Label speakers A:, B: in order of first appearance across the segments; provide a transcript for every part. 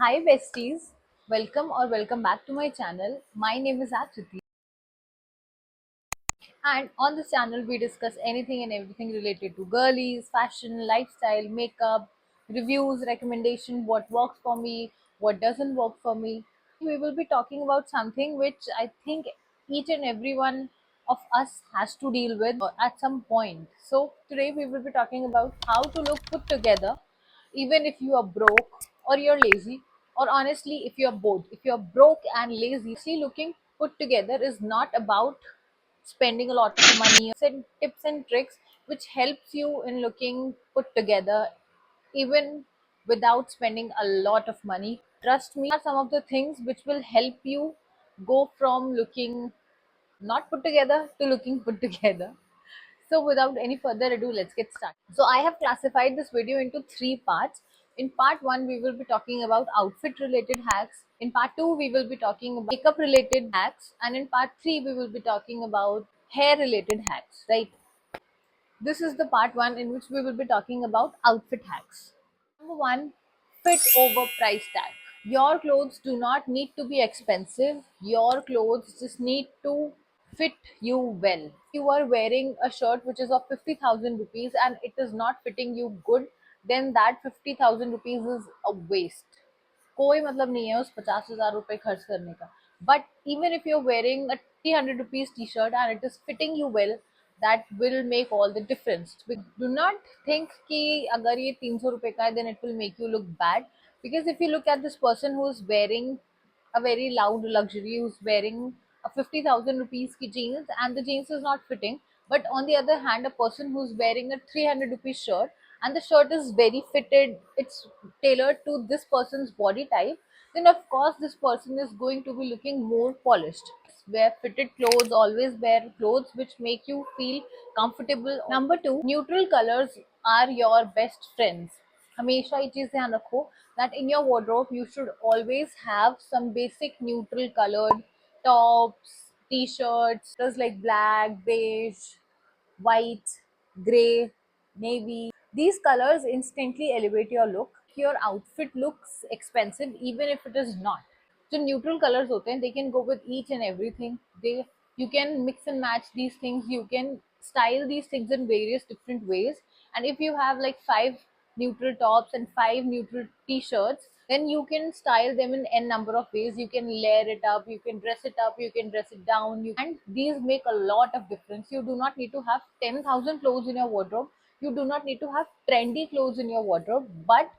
A: Hi besties, welcome back to my channel. My name is Akriti, and on this channel we discuss anything and everything related to girlies, fashion, lifestyle, makeup, reviews, recommendation, what works for me, what doesn't work for me. We will be talking about something which I think each and every one of us has to deal with at some point. So today we will be talking about how to look put together even if you are broke or you're lazy, or honestly if you're both. If you're broke and lazy, see, looking put together is not about spending a lot of money. And tips and tricks which helps you in looking put together even without spending a lot of money. Trust me, are some of the things which will help you go from looking not put together to looking put together. So without any further ado, let's get started. So I have classified this video into three parts. In part one, we will be talking about outfit related hacks. In part two, we will be talking about makeup related hacks. And in part three, we will be talking about hair related hacks, right? This is the part one in which we will be talking about outfit hacks. Number one, fit over price tag. Your clothes do not need to be expensive. Your clothes just need to fit you well. You are wearing a shirt which is of 50,000 rupees and it is not fitting you good, then that 50,000 rupees is a waste. कोई मतलब नहीं है उस 50,000 रुपए खर्च करने का. But even if you're wearing a 300 rupees t-shirt and it is fitting you well, that will make all the difference. Do not think कि अगर ये 300 रुपए का है then it will make you look bad, because if you look at this person who is wearing a very loud luxury, who's wearing a 50,000 rupees ki jeans and the jeans is not fitting, but on the other hand a person who's wearing a 300 rupees shirt and the shirt is very fitted, it's tailored to this person's body type, then of course this person is going to be looking more polished. Wear fitted clothes, always wear clothes which make you feel comfortable. Number two, neutral colors are your best friends. हमेशा ये चीज ध्यान रखो that in your wardrobe you should always have some basic neutral colored tops, t-shirts, colors like black, beige, white, gray, navy. These colors instantly elevate your look. Your outfit looks expensive even if it is not. जो neutral colours होते हैं, they can go with each and everything. They, you can mix and match these things, you can style these things in various different ways. And if you have like five neutral tops and five neutral t-shirts, then you can style them in n number of ways. You can layer it up, you can dress it up, you can dress it down, and these make a lot of difference. You do not need to have 10,000 clothes in your wardrobe, you do not need to have trendy clothes in your wardrobe, but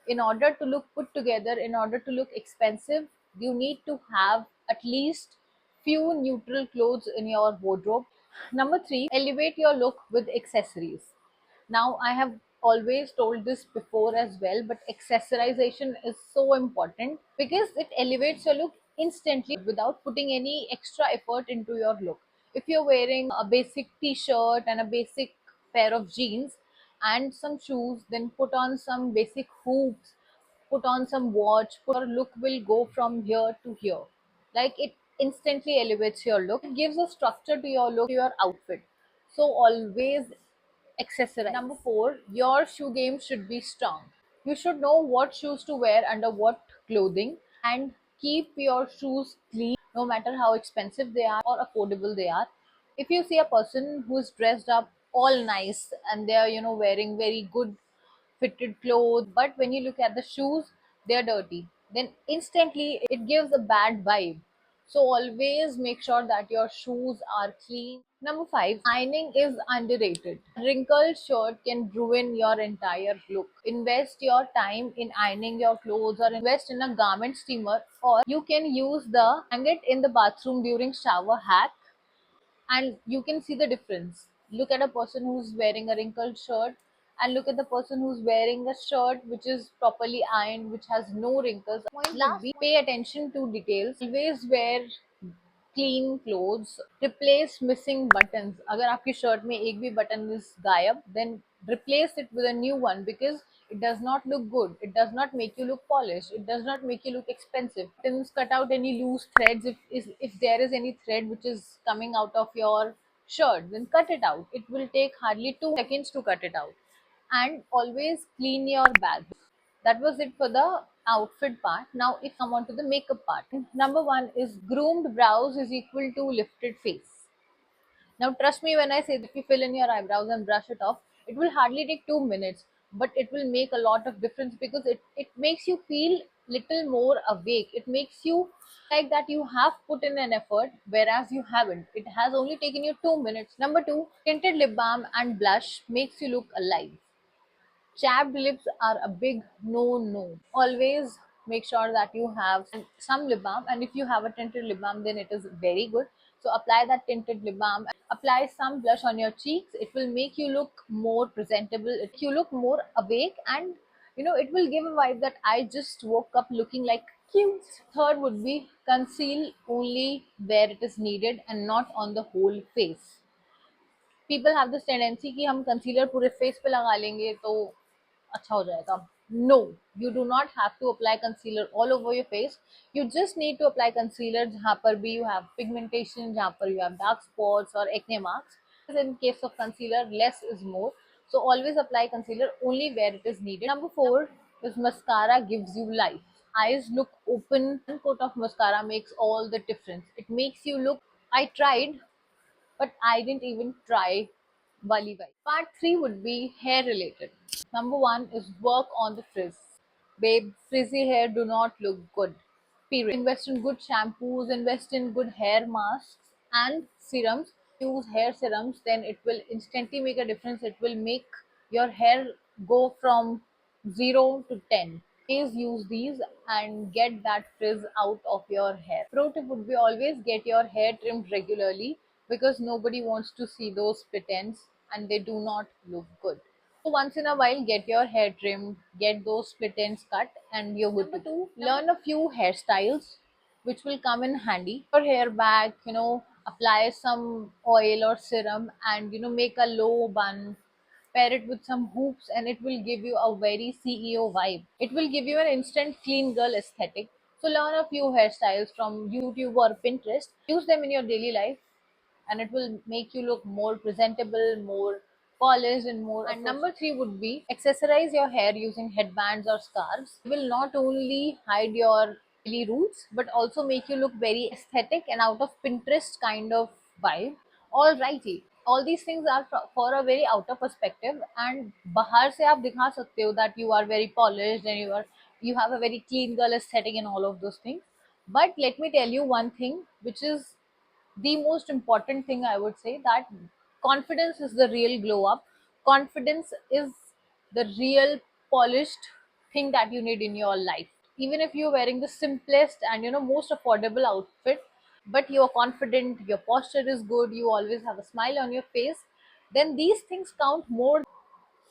A: in order to look put together, in order to look expensive, you need to have at least few neutral clothes in your wardrobe. Number three, elevate your look with accessories. Now, I have always told this before as well, but accessorization is so important because it elevates your look instantly without putting any extra effort into your look. If you're wearing a basic t shirt and a basic pair of jeans and some shoes, then put on some basic hoops, put on some watch, your look will go from here to here. Like, it instantly elevates your look. It gives a structure to your look, to your outfit. So always accessorize. Number four, your shoe game should be strong. You should know what shoes to wear under what clothing, and keep your shoes clean no matter how expensive they are or affordable they are. If you see a person who is dressed up all nice and they are, wearing very good fitted clothes, but when you look at the shoes, they're dirty, then instantly it gives a bad vibe. So always make sure that your shoes are clean. Number five, ironing is underrated. A wrinkled shirt can ruin your entire look. Invest your time in ironing your clothes or invest in a garment steamer, or you can use the hang it in the bathroom during shower hack, and you can see the difference. Look at a person who's wearing a wrinkled shirt and look at the person who's wearing a shirt which is properly ironed, which has no wrinkles. Point would be, pay attention to details. Always wear clean clothes. Replace missing buttons. अगर आपकी shirt में एक भी button is गायब, then replace it with a new one, because it does not look good. It does not make you look polished. It does not make you look expensive. Buttons, cut out any loose threads. If there is any thread which is coming out of your shirt, then cut it out. It will take hardly 2 seconds to cut it out. And always clean your bag. That was it for the outfit part. Now, if come on to the makeup part, number one is groomed brows is equal to lifted face. Now, trust me when I say that if you fill in your eyebrows and brush it off, it will hardly take 2 minutes, but it will make a lot of difference because it makes you feel little more awake. It makes you like that you have put in an effort, whereas you haven't. It has only taken you 2 minutes. Number two, tinted lip balm and blush makes you look alive. Chapped lips are a big no. Always make sure that you have some lip balm, and if you have a tinted lip balm, then it is very good. So apply that tinted lip balm, apply some blush on your cheeks. It will make you look more presentable. You look more awake, and it will give a vibe that I just woke up looking like cute. Third would be conceal only where it is needed and not on the whole face. People have this tendency कि हम concealer पूरे face पे लगा लेंगे तो अच्छा हो जाएगा. No, you do not have to apply concealer all over your face. You just need to apply concealer जहाँ पर भी यू हैव पिगमेंटेशन, जहाँ पर यू हैव डार्क स्पॉट्स और acne marks. In case of concealer, less is more. So always apply concealer only where it is needed. Number four is mascara gives you life. Eyes look open. One coat of mascara makes all the difference. It makes you look. I tried, but I didn't even try Wali Vai. Part 3 would be hair related. Number 1 is work on the frizz. Babe, frizzy hair do not look good. Period. Invest in good shampoos, invest in good hair masks and serums. Use hair serums, then it will instantly make a difference. It will make your hair go from 0 to 10. Please use these and get that frizz out of your hair. Pro tip would be always get your hair trimmed regularly because nobody wants to see those split ends and they do not look good. So once in a while, get your hair trimmed, get those split ends cut, and you're good. Number two, learn a few hairstyles which will come in handy. Your hair back, apply some oil or serum and make a low bun, pair it with some hoops, and it will give you a very CEO vibe. It will give you an instant clean girl aesthetic. So learn a few hairstyles from YouTube or Pinterest. Use them in your daily life and it will make you look more presentable, more polished, and more. And number three would be accessorize your hair using headbands or scarves. It will not only hide your daily roots but also make you look very aesthetic and out of Pinterest kind of vibe. Alrighty, all these things are for a very outer perspective, and bahar se aap dikha sakte ho that you are very polished and you have a very clean girl aesthetic and all of those things. But let me tell you one thing, which is the most important thing I would say, that confidence is the real glow up. Confidence is the real polished thing that you need in your life. Even if you're wearing the simplest and most affordable outfit, but you're confident, your posture is good, you always have a smile on your face, then these things count more.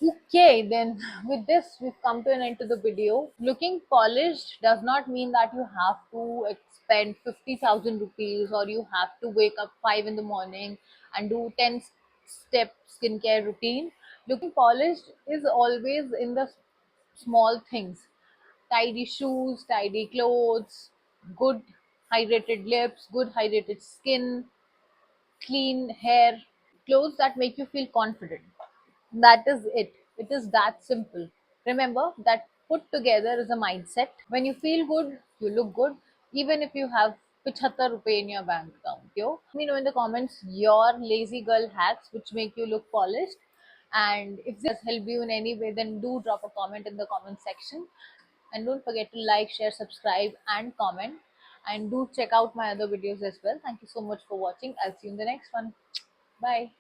A: Okay, then with this, we've come to an end to the video. Looking polished does not mean that you have to spend 50,000 rupees or you have to wake up 5 in the morning and do 10-step skincare routine. Looking polished is always in the small things: tidy shoes, tidy clothes, good hydrated lips, good hydrated skin, clean hair, clothes that make you feel confident. That is it. It is that simple. Remember that put together is a mindset. When you feel good, you look good, even if you have 75 rupees in your bank account. Yo, let me know in the comments your lazy girl hacks which make you look polished. And if this helped you in any way, then do drop a comment in the comment section. And don't forget to like, share, subscribe, and comment. And do check out my other videos as well. Thank you so much for watching. I'll see you in the next one. Bye.